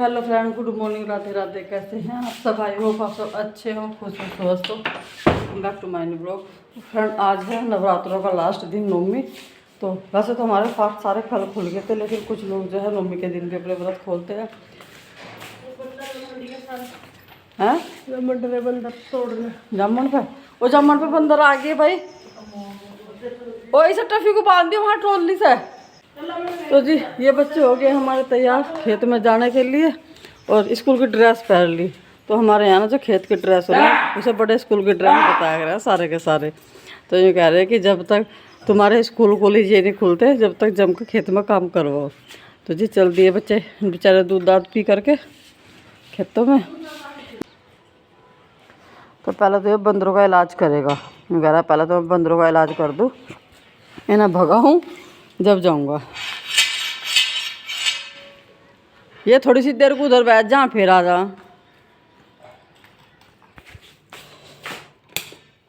Hello friend, good morning, Radhe Radhe. कैसे हैं आप सब? आई होप आप सब अच्छे हो, खुश हो, स्वस्थ हो। Back to my new blog. Friend, आज है नवरात्रों का लास्ट दिन, नवमी। तो वैसे तो हमारे पास सारे फल खुल गए थे, लेकिन कुछ लोग जो है नवमी के दिन भी अपने व्रत खोलते हैं। हैं जामुन पे बंदर तोड़ने, जामुन पे, वो जामुन पे बंदर आ गए भाई। ओ इसे टफी को बांध दियो वहाँ ट्रॉली से। तो जी ये बच्चे हो गए हमारे तैयार खेत में जाने के लिए, और स्कूल की ड्रेस पहन ली। तो हमारे यहाँ ना जो खेत की ड्रेस हो रही है उसे बड़े स्कूल की ड्रेस बताया गया है सारे के सारे। तो ये कह रहे हैं कि जब तक तुम्हारे स्कूल कॉलेज ये नहीं खुलते जब तक जम के खेत में काम करवाओ। तो जी चल दिए बच्चे बेचारे दूध दाद पी करके खेतों में। तो पहले तो ये बंदरों का इलाज करेगा। मैं कह रहा पहले तो मैं बंदरों का इलाज कर दूँ, इन्हें भगाऊँ जब जाऊँगा। ये थोड़ी सी देर को उधर बैठ जा, फिर आ जा।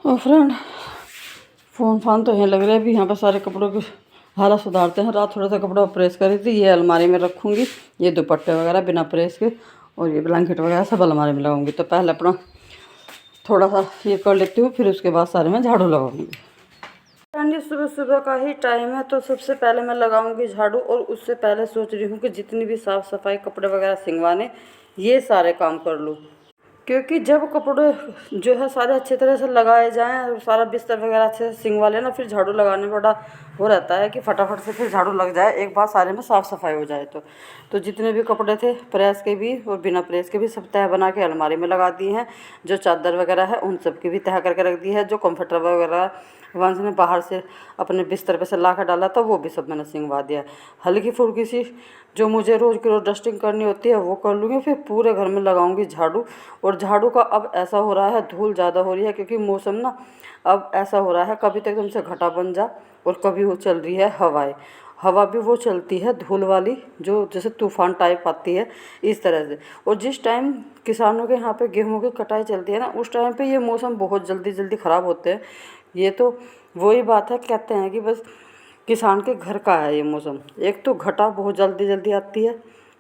और फ्रेंड फ़ोन फान तो यहाँ लग रहा है। अभी यहाँ पर सारे कपड़ों की हालत सुधारते हैं। रात थोड़ा सा कपड़ा प्रेस करी थी, ये अलमारी में रखूँगी। ये दुपट्टे वगैरह बिना प्रेस के और ये ब्लैंकेट वगैरह सब अलमारी में लगाऊंगी। तो पहले अपना थोड़ा सा ये कर लेती हूँ, फिर उसके बाद सारे में झाड़ू लगाऊंगी। फ्रेंड सुबह सुबह का ही टाइम है, तो सबसे पहले मैं लगाऊंगी झाड़ू। और उससे पहले सोच रही हूँ कि जितनी भी साफ़ सफाई, कपड़े वगैरह सिंगवाने, ये सारे काम कर लूँ। क्योंकि जब कपड़े जो है सारे अच्छे तरह से लगाए जाएं और सारा बिस्तर वगैरह अच्छे से सिंगवा लेना, फिर झाड़ू लगाने में बड़ा वो रहता है कि फटाफट से फिर झाड़ू लग जाए, एक बार सारे में साफ़ सफाई हो जाए। तो जितने भी कपड़े थे प्रेस के भी और बिना प्रेस के भी सब तह बना के अलमारी में लगा दी हैं। जो चादर वगैरह है उन सब की भी तह करके रख दी है। जो कम्फर्टर वगैरह वंश ने बाहर से अपने बिस्तर पे से ला कर डाला था वो भी सब मैंने सिंगवा दिया। हल्की फुल्की सी जो मुझे रोज़ की रोज़ डस्टिंग करनी होती है वो कर लूँगी, फिर पूरे घर में लगाऊंगी झाड़ू। और झाड़ू का अब ऐसा हो रहा है, धूल ज़्यादा हो रही है क्योंकि मौसम ना अब ऐसा हो रहा है, कभी तो एकदम से घटा बन जा और कभी वो चल रही है हवाएं। हवा भी वो चलती है धूल वाली, जो जैसे तूफान टाइप आती है इस तरह से। और जिस टाइम किसानों के यहाँ पे गेहूँ की कटाई चलती है ना, उस टाइम पे ये मौसम बहुत जल्दी जल्दी ख़राब होते हैं। ये तो वही बात है, कहते हैं कि बस किसान के घर का है ये मौसम। एक तो घटा बहुत जल्दी जल्दी आती है,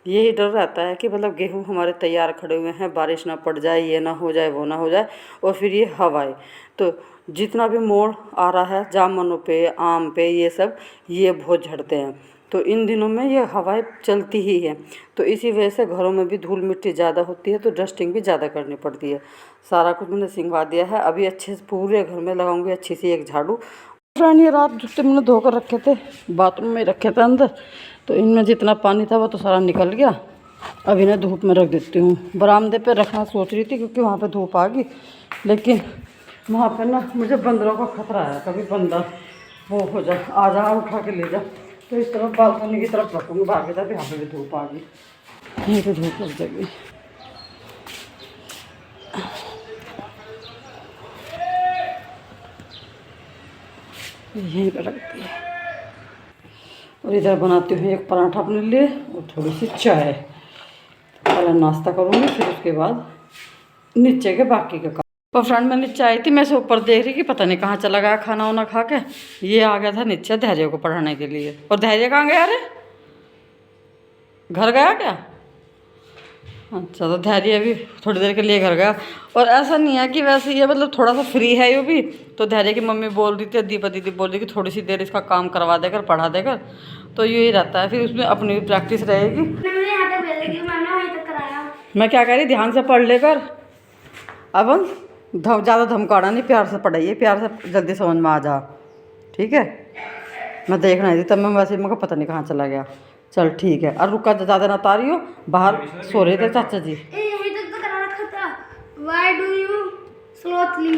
यही डर रहता है कि मतलब गेहूँ हमारे तैयार खड़े हुए हैं, बारिश ना पड़ जाए, ये ना हो जाए, वो ना हो जाए। और फिर ये हवाएं, तो जितना भी मोड़ आ रहा है जामुनों पे, आम पे, ये सब ये बहुत झड़ते हैं। तो इन दिनों में ये हवाएं चलती ही हैं, तो इसी वजह से घरों में भी धूल मिट्टी ज़्यादा होती है, तो डस्टिंग भी ज़्यादा करनी पड़ती है। सारा कुछ मैंने सिंगवा दिया है। अभी अच्छे से पूरे घर में लगाऊंगी अच्छी सी एक झाड़ू। फ्रेंड ये रात जूते मैंने धोकर रखे थे, बाथरूम में रखे थे अंदर, तो इनमें जितना पानी था वो तो सारा निकल गया। अब इन्हें धूप में रख देती हूँ। बरामदे पे रखना सोच रही थी क्योंकि वहाँ पे धूप आ गई, लेकिन वहाँ पे ना मुझे बंदरों का खतरा है, कभी बंदर वो हो जाए, आ जा उठा के ले जा। तो इस तरफ बालकनी की तरफ रखूँगी, भागे तक यहाँ पे भी धूप आ गई, यहीं पर धूप लग जाएगी। यहीं पर रखती है। और इधर बनाती हूँ एक पराठा अपने लिए और थोड़ी सी चाय। पहले नाश्ता करूँगी, फिर उसके बाद नीचे के बाकी का काम। तो फ्रेंड मैं नीचे आई थी, मैं से ऊपर देख रही कि पता नहीं कहाँ चला गया खाना वाना खा के। ये आ गया था नीचे धैर्य को पढ़ाने के लिए। और धैर्य कहाँ गया? अरे घर गया क्या? अच्छा, तो धैर्य भी थोड़ी देर के लिए घर गया। और ऐसा नहीं है कि वैसे ये मतलब थोड़ा सा फ्री है ये भी। तो धैर्य की मम्मी बोल रही थी, दीपा दीदी बोल रही कि थोड़ी सी देर इसका काम करवा देकर, पढ़ा देकर, तो यही रहता है, फिर उसमें अपनी भी प्रैक्टिस रहेगी। मैं क्या कह रही, ध्यान से पढ़ लेकर। अब ज़्यादा धमकाना नहीं, प्यार से पढ़ाइए, प्यार से जल्दी समझ में आ जा, ठीक है? मैं देख रही थी तब मैं वैसे मगर पता नहीं कहाँ चला गया। चल ठीक है, और रुका ज़्यादा ना तारी हो, बाहर सो रहे थे चाचा जी। यहीं तक तो करा रखा था। Why do you slowly?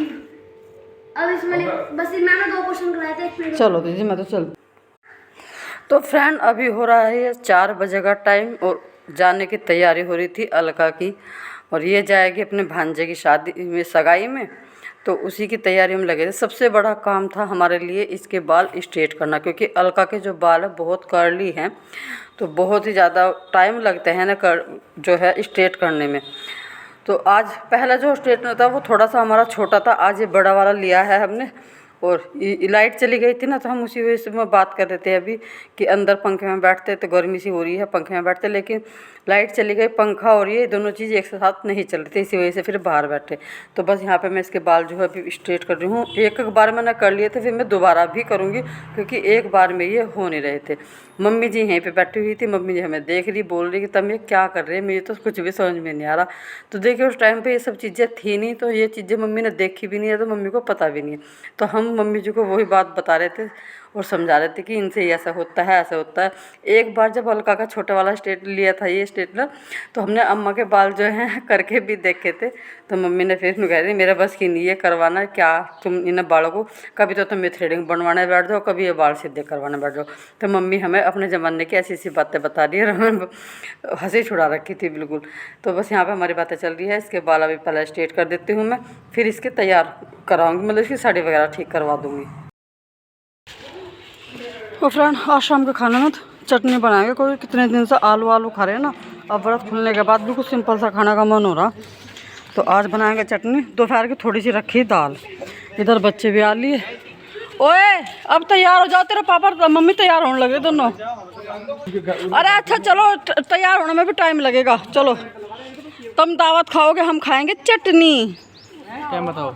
अब इसमें बस मैंने 2 क्वेश्चन कराए थे। चलो दीदी मैं तो चल। तो फ्रेंड अभी हो रहा है 4 बजे का टाइम और जाने की तैयारी हो रही थी अलका की। और ये जाएगी अपने भांजे की शादी में, सगाई में, तो उसी की तैयारी में लगे थे। सबसे बड़ा काम था हमारे लिए इसके बाल स्ट्रेट करना, क्योंकि अलका के जो बाल है बहुत कर्ली हैं, तो बहुत ही ज़्यादा टाइम लगते हैं ना जो है स्ट्रेट करने में। तो आज पहला जो स्ट्रेटनर था वो थोड़ा सा हमारा छोटा था, आज ये बड़ा वाला लिया है हमने। और लाइट चली गई थी ना, तो हम उसी वजह से मैं बात कर रहे थे अभी कि अंदर पंखे में बैठते तो गर्मी सी हो रही है, पंखे में बैठते, लेकिन लाइट चली गई, पंखा और ये दोनों चीज़ एक साथ नहीं चल रही थी, इसी वजह से फिर बाहर बैठे। तो बस यहाँ पे मैं इसके बाल जो है अभी स्ट्रेट कर रही हूँ। एक बार मैंने कर लिए थे, फिर मैं दोबारा भी करूँगी, क्योंकि एक बार में ये हो नहीं रहे थे। मम्मी जी यहीं पे बैठी हुई थी, मम्मी जी हमें देख रही, बोल रही कि तुम ये क्या कर रहे हैं, मुझे तो कुछ भी समझ में नहीं आ रहा। तो देखिए उस टाइम पे ये सब चीज़ें थी नहीं, तो ये चीज़ें मम्मी ने देखी भी नहीं है, तो मम्मी को पता भी नहीं है। तो हम मम्मी जी को वही बात बता रहे थे और समझा रहे थे कि इनसे ही ऐसा होता है, ऐसा होता है। एक बार जब अलका का छोटा वाला स्टेट लिया था, ये स्ट्रेटनर, तो हमने अम्मा के बाल जो हैं करके भी देखे थे। तो मम्मी ने फिर कह रही मेरा बस की नहीं है करवाना, क्या तुम इन बालों को कभी तो तुम्हें थ्रेडिंग बनवाने बैठ जाओ, कभी ये बाल सीधे करवाने बैठ जाओ। तो मम्मी हमें अपने ज़माने की ऐसी ऐसी बातें बता रही है, और हमें हंसी छुड़ा रखी थी बिल्कुल। तो बस यहाँ पे हमारी बातें चल रही है। इसके बाल अभी पहले स्ट्रेट कर देती हूँ मैं, फिर इसके तैयार कराऊँगी, मतलब इसकी साड़ी वगैरह ठीक करवा दूँगी। और फ्रेंड आज शाम के खाने में तो चटनी बनाएंगे। कोई कितने दिन से आलू खा रहे हैं ना, अब व्रत खुलने के बाद भी कुछ सिंपल सा खाने का मन हो रहा, तो आज बनाएंगे चटनी। दोपहर की थोड़ी सी रखी दाल, इधर बच्चे भी आ लिए। ओए अब तैयार हो जाओ, तेरे पापा मम्मी तैयार होने लगे दोनों। अरे अच्छा चलो, तैयार होने में भी टाइम लगेगा। चलो तुम दावत खाओगे, हम खाएंगे चटनी। क्या बताओ?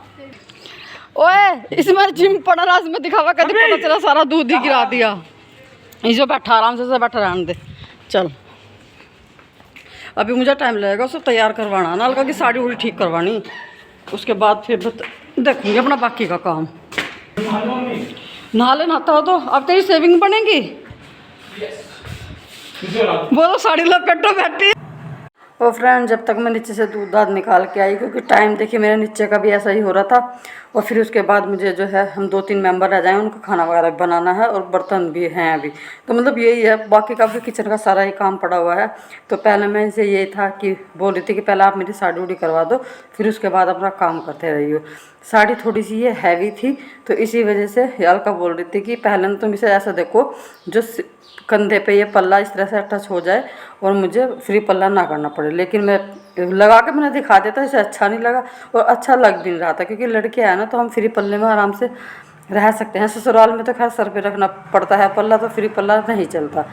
ओए इसमें जिम पड़ा रहा, इसमें दिखावा कर दी, पता चला सारा दूध ही गिरा दिया। इसे बैठा आराम से बैठा रहने दे। चल अभी मुझे टाइम लगेगा उसे तैयार करवाना, ना अलका की साड़ी उड़ी ठीक करवानी, उसके बाद फिर देखूंगी अपना बाकी का काम। नहा ले, नहाता हो तो अब तेरी सेविंग बनेगी। वो तो साड़ी लपेटो बैठी। और फ्रेंड जब तक मैं नीचे से दूध दाद निकाल के आई, क्योंकि टाइम देखिए मेरे नीचे का भी ऐसा ही हो रहा था, और फिर उसके बाद मुझे जो है हम 2-3 मेंबर रह जाएँ, उनको खाना वगैरह बनाना है, और बर्तन भी हैं अभी। तो मतलब यही है, बाकी का भी किचन का सारा ही काम पड़ा हुआ है। तो पहले मैं इसे यही था कि बोल रही थी कि पहले आप मेरी साड़ी उड़ी करवा दो, फिर उसके बाद अपना काम करते रहिए। साड़ी थोड़ी सी ये हैवी थी, तो इसी वजह से अलका बोल रही थी कि पहले तुम इसे ऐसा देखो जो कंधे पे ये पल्ला इस तरह से अटैच हो जाए और मुझे फ्री पल्ला ना करना पड़े। लेकिन मैं लगा के मैंने दिखा दिया था, इसे अच्छा नहीं लगा और अच्छा लग भी नहीं रहा था, क्योंकि लड़कियां है ना, तो हम फ्री पल्ले में आराम से रह सकते हैं। ससुराल में तो खैर सर पे रखना पड़ता है पल्ला, तो फ्री पल्ला नहीं चलता।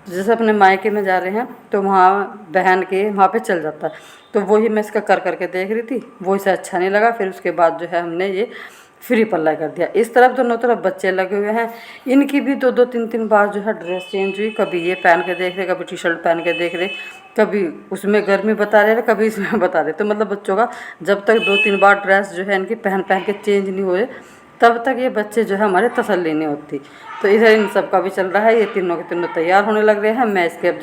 जैसे अपने मायके में जा रहे हैं तो वहाँ बहन के वहाँ पे चल जाता है, तो वही मैं इसका कर करके देख रही थी, वो इसे अच्छा नहीं लगा। फिर उसके बाद जो है हमने ये फ्री पल्ला कर दिया। इस तरफ दोनों तरफ बच्चे लगे हुए हैं, इनकी भी 2-2 3-3 बार जो है ड्रेस चेंज हुई। कभी ये पहन के देख रहे, कभी टी शर्ट पहन के देख रहे, कभी उसमें गर्मी बता रहे, कभी इसमें बता रहे। तो मतलब बच्चों का जब तक 2-3 बार ड्रेस जो है इनकी पहन के चेंज नहीं हुए, तब तक ये बच्चे जो है हमारे तसल्ली नहीं होती। तो इधर इन सब का भी चल रहा है, ये तीनों के तीनों तैयार होने लग रहे हैं। मैं इसके अब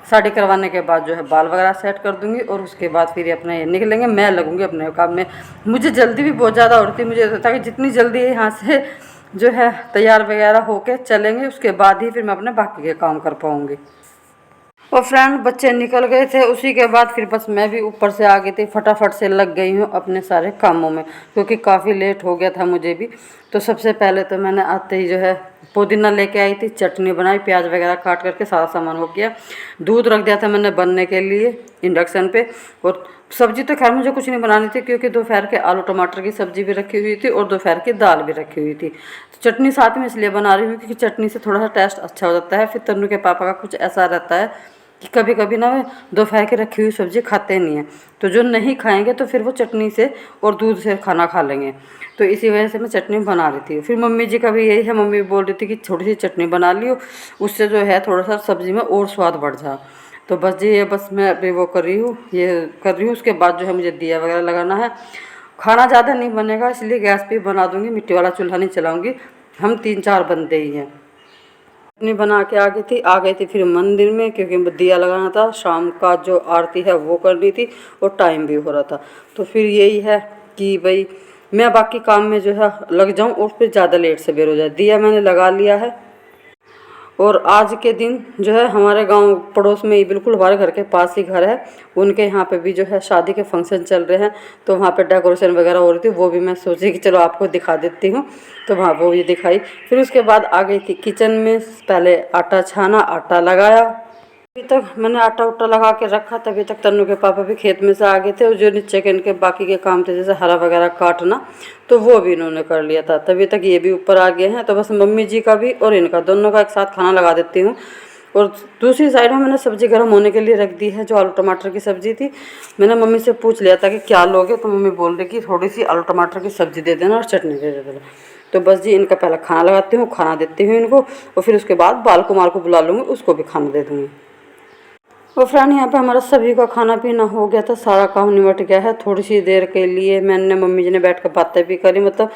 साड़ी करवाने के बाद जो है बाल वगैरह सेट कर दूंगी, और उसके बाद फिर अपने निकलेंगे। मैं लगूंगी अपने काम में। मुझे जल्दी भी बहुत ज़्यादा हो रही थी, मुझे था कि जितनी जल्दी यहाँ से जो है तैयार वगैरह होके चलेंगे, उसके बाद ही फिर मैं अपने बाकी के काम कर पाऊँगी। और फ्रेंड बच्चे निकल गए थे, उसी के बाद फिर बस मैं भी ऊपर से आ गई थी, फटाफट से लग गई हूँ अपने सारे कामों में, क्योंकि काफ़ी लेट हो गया था मुझे भी। तो सबसे पहले तो मैंने आते ही जो है पुदीना लेके आई थी, चटनी बनाई, प्याज वगैरह काट करके सारा सामान हो गया। दूध रख दिया था मैंने बनने के लिए इंडक्शन पे। और सब्जी तो खैर मुझे कुछ नहीं बनानी थी, क्योंकि दोपहर के आलू टमाटर की सब्जी भी रखी हुई थी और दोपहर की दाल भी रखी हुई थी। तो चटनी साथ में इसलिए बना रही हूँ क्योंकि चटनी से थोड़ा सा टेस्ट अच्छा हो जाता है। फिर तन्नू के पापा का कुछ ऐसा रहता है कि कभी कभी ना वे दोपहर की रखी हुई सब्ज़ी खाते नहीं हैं, तो जो नहीं खाएंगे तो फिर वो चटनी से और दूध से खाना खा लेंगे। तो इसी वजह से मैं चटनी बना रही थी। फिर मम्मी जी का भी यही है, मम्मी बोल रही थी कि थोड़ी सी चटनी बना लियो, उससे जो है थोड़ा सा सब्ज़ी में और स्वाद बढ़ जा। तो बस जी ये बस मैं अभी वो कर रही हूँ, ये कर रही हूँ। उसके बाद जो है मुझे दिया वगैरह लगाना है। खाना ज़्यादा नहीं बनेगा, इसलिए गैस पे बना दूँगी, मिट्टी वाला चूल्हा नहीं चलाऊँगी। हम 3-4 बंदे ही हैं। चटनी बना के आ गई थी फिर मंदिर में, क्योंकि दिया लगाना था, शाम का जो आरती है वो करनी थी और टाइम भी हो रहा था। तो फिर यही है कि भाई मैं बाकी काम में जो है लग जाऊं और फिर ज़्यादा लेट से बेर हो जाए। दिया मैंने लगा लिया है। और आज के दिन जो है हमारे गांव पड़ोस में ही, बिल्कुल हमारे घर के पास ही घर है, उनके यहाँ पे भी जो है शादी के फंक्शन चल रहे हैं, तो वहाँ पे डेकोरेशन वगैरह हो रही थी। वो भी मैं सोची कि चलो आपको दिखा देती हूँ, तो वहाँ वो भी दिखाई। फिर उसके बाद आ गई थी किचन में, पहले आटा छाना, आटा लगाया, अभी तक मैंने आटा उटा लगा के रखा, तभी तक तन्नू के पापा भी खेत में से आ गए थे, और जो नीचे के इनके बाकी के काम थे जैसे हरा वगैरह काटना, तो वो भी इन्होंने कर लिया था। तभी तक ये भी ऊपर आ गए हैं। तो बस मम्मी जी का भी और इनका दोनों का एक साथ खाना लगा देती हूँ। और दूसरी साइड में मैंने सब्ज़ी गर्म होने के लिए रख दी है, जो आलू टमाटर की सब्ज़ी थी। मैंने मम्मी से पूछ लिया था कि क्या लोगे, तो मम्मी बोल रही कि थोड़ी सी आलू टमाटर की सब्ज़ी दे देना और चटनी दे देना। तो बस जी इनका पहले खाना लगाती हूँ, खाना देती हूँ इनको, और फिर उसके बाद बाल कुमार को बुला लूँगी, उसको भी खाना दे दूँगी। और फ्रेंड यहाँ पे हमारा सभी का खाना पीना हो गया था, सारा काम निपट गया है। थोड़ी सी देर के लिए मैंने मम्मी जी ने बैठ कर बातें भी करी, मतलब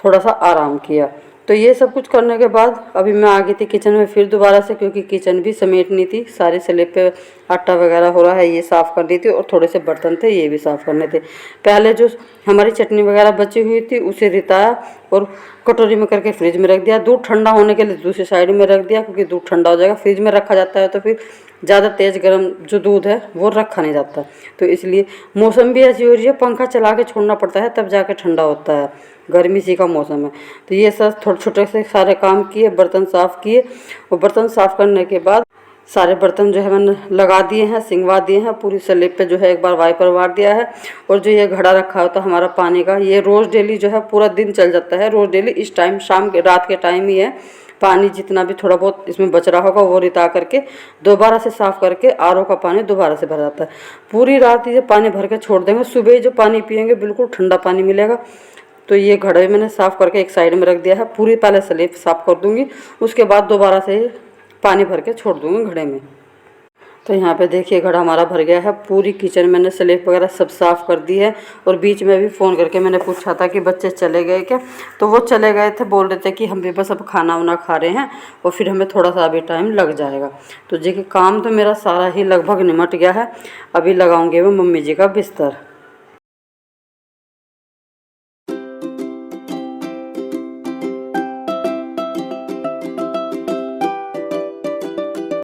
थोड़ा सा आराम किया। तो ये सब कुछ करने के बाद अभी मैं आ गई थी किचन में फिर दोबारा से, क्योंकि किचन भी समेटनी थी। सारे स्लैब पे आटा वगैरह हो रहा है, ये साफ़ करनी थी, और थोड़े से बर्तन थे ये भी साफ़ करने थे। पहले जो हमारी चटनी वगैरह बची हुई थी उसे रिताया और कटोरी में करके फ्रिज में रख दिया। दूध ठंडा होने के लिए दूसरी साइड में रख दिया, क्योंकि दूध ठंडा हो जाएगा। फ्रिज में रखा जाता है तो फिर ज़्यादा तेज़ गर्म जो दूध है वो रखा नहीं जाता, तो इसलिए। मौसम भी ऐसी हो रही है, पंखा चला के छोड़ना पड़ता है तब जाके ठंडा होता है, गर्मी सी का मौसम है। तो ये सब छोटे छोटे से सारे काम किए, बर्तन साफ़ किए, और बर्तन साफ़ करने के बाद सारे बर्तन जो है मैंने लगा दिए हैं, सिंगवा दिए हैं। पूरी स्लैब पे जो है एक बार वाइपर मार दिया है। और जो ये घड़ा रखा होता है हमारा पानी का, ये रोज़ डेली जो है पूरा दिन चल जाता है। रोज़ डेली इस टाइम शाम के रात के टाइम ही है, पानी जितना भी थोड़ा बहुत इसमें बच रहा होगा वो रिता करके दोबारा से साफ़ करके आरओ का पानी दोबारा से भर जाता है। पूरी रात ये पानी भर के छोड़ देंगे, सुबह जो पानी पियेंगे बिल्कुल ठंडा पानी मिलेगा। तो ये घड़े मैंने साफ़ करके एक साइड में रख दिया है। पूरी पहले स्लैब साफ़ कर दूँगी, उसके बाद दोबारा से पानी भर के छोड़ दूँगी घड़े में। तो यहाँ पे देखिए घड़ा हमारा भर गया है। पूरी किचन मैंने स्लैब वगैरह सब साफ़ कर दी है। और बीच में भी फ़ोन करके मैंने पूछा था कि बच्चे चले गए क्या, तो वो चले गए थे। बोल रहे थे कि हम भी बस अब खाना वाना खा रहे हैं और फिर हमें थोड़ा सा अभी टाइम लग जाएगा। तो जी काम तो मेरा सारा ही लगभग निमट गया है। अभी लगाऊंगी मैं मम्मी जी का बिस्तर।